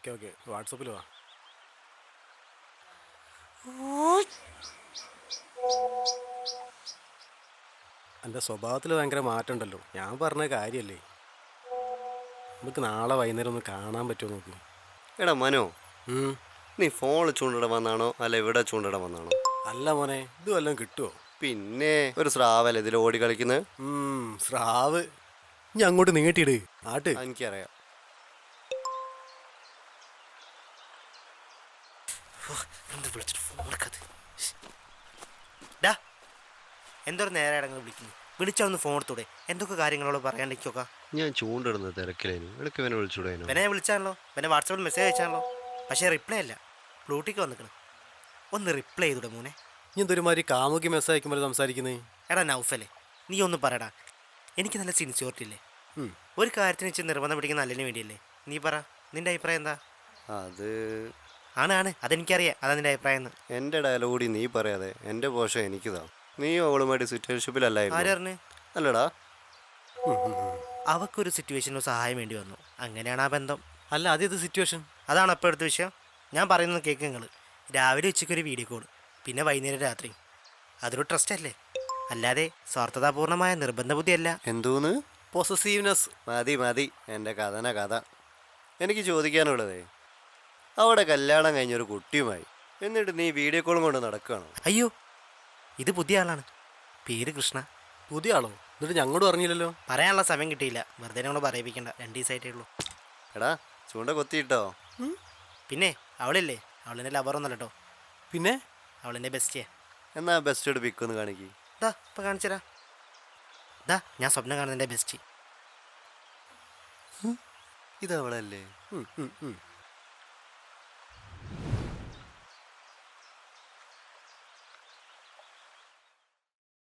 Okay okay വാട്സപ്പിൽ വാ. എൻ്റെ സ്വഭാവത്തിൽ ഭയങ്കര മാറ്റം ഉണ്ടല്ലോ. ഞാൻ പറഞ്ഞ കാര്യമല്ലേ. നമുക്ക് നാളെ വൈകുന്നേരം ഒന്ന് കാണാൻ പറ്റുമോ നോക്ക്. എടാ മനോ, ഉം. നീ ഫോണിൽ ചൂണ്ടിടാൻ വന്നാണോ അല്ല ഇവിടെ ചൂണ്ടിടാൻ വന്നാണോ? അല്ല മോനെ, ഇത് വല്ലതും കിട്ടുമോ? പിന്നെ ഒരു സ്രാവല്ലേ ഇതിൽ ഓടി കളിക്കുന്നത്? സ്രാവ്. ഇനി അങ്ങോട്ട് നീട്ടിയിട് ആട്ട്. എനിക്കറിയാം. എന്തൊരു നേരെ അടങ്ങ് വിളിക്കുന്നു. വിളിച്ചൊന്ന് ഫോൺ എടുത്തൂടെ? എന്തൊക്കെ കാര്യങ്ങളോട് പറയാണ്ടിരിക്കുക. ഞാൻ ചൂണ്ടിടുന്നത് തിരക്കിലേനു. ഇടയ്ക്ക് ഇവനെ വിളിച്ചൂടേനു. പിന്നെ വിളിച്ചാണല്ലോ, പിന്നെ വാട്സാപ്പിൽ മെസ്സേജ് അയച്ചാണല്ലോ. പക്ഷേ റിപ്ലൈ അല്ല. ബ്ലൂട്ടിക്ക് വന്നിക്കണം. ഒന്ന് റിപ്ലൈ ചെയ്തൂടെ മോനെ? ഇനി എന്തൊരുമാതിരി കാമുകി മെസ്സേജ് അയക്കുമ്പോൾ സംസാരിക്കുന്നേ. എടാ നൗഫലേ, നീ ഒന്ന് പറയടാ. എനിക്ക് നല്ല സിൻസിയോറിറ്റി ഇല്ലേ? ഒരു കാര്യത്തിന് വെച്ച് നിർബന്ധം പിടിക്കുന്ന നല്ലതിന് വേണ്ടിയല്ലേ? നീ പറ, നിന്റെ അഭിപ്രായം എന്താ? അത് ആണ് അതെനിക്കറിയാം. അതാ നിന്റെ അഭിപ്രായം എന്ന്. എൻ്റെ ഡയലോഗ് കൂടി നീ പറയാതെ എൻ്റെ പോഷൻ എനിക്കിതാ. നീ അവളുമായിട്ട് സിറ്റുവേഷൻഷിപ്പിലല്ലായിരുന്നു? ആര് പറഞ്ഞു? അല്ലടാ, അവക്കൊരു സിറ്റുവേഷനിൽ സഹായം വേണ്ടി വന്നു. അങ്ങനെയാണ് ആ ബന്ധം. അല്ല, അതേത് സിറ്റുവേഷൻ? അതാണ് അപ്പോൾ എടുത്ത വിഷയം. ഞാൻ പറയുന്നത് കേൾക്ക് നിങ്ങൾ. രാവിലെ ഉച്ചയ്ക്കൊരു വീഡിയോ കോൾ, പിന്നെ വൈകുന്നേരം രാത്രി. അതൊരു ട്രസ്റ്റ് അല്ലേ? അല്ലാതെ സ്വാർത്ഥതാപൂർണമായ നിർബന്ധ ബുദ്ധിയല്ല. എന്തോന്ന്? പൊസസീവ്നെസ്. മതി മതി, എൻ്റെ കഥ. എനിക്ക് ചോദിക്കാനുള്ളതേ, അവിടെ കല്യാണം കഴിഞ്ഞൊരു കുട്ടിയുമായി എന്നിട്ട് നീ വീഡിയോ കോളും കൊണ്ട് നടക്കുകയാണോ? അയ്യോ, ഇത് പുതിയ ആളാണ്. പേര് കൃഷ്ണ. പുതിയ ആളോ? എന്നിട്ട് ഞങ്ങളോട് പറഞ്ഞില്ലല്ലോ. പറയാനുള്ള സമയം കിട്ടിയില്ല. വെറുതെ ഞങ്ങൾ പറയിപ്പിക്കണ്ട. 2 ദിവസമായിട്ടേ ഉള്ളൂ. എടാ ചൂണ്ട കൊത്തിയിട്ടോ? പിന്നെ അവളില്ലേ, അവളെൻ്റെ ലവറൊന്നല്ല കേട്ടോ. പിന്നെ അവളെൻ്റെ ബെസ്റ്റിയാ. എന്നാ ബെസ്റ്റ് ഒരു പിക്കൊന്ന് കാണിക്കി. ഇതാ ഇപ്പം കാണിച്ചരാ. ഇതാ ഞാൻ സ്വപ്നം കാണുന്നതിൻ്റെ ബെസ്റ്റ്. ഇതവളല്ലേ?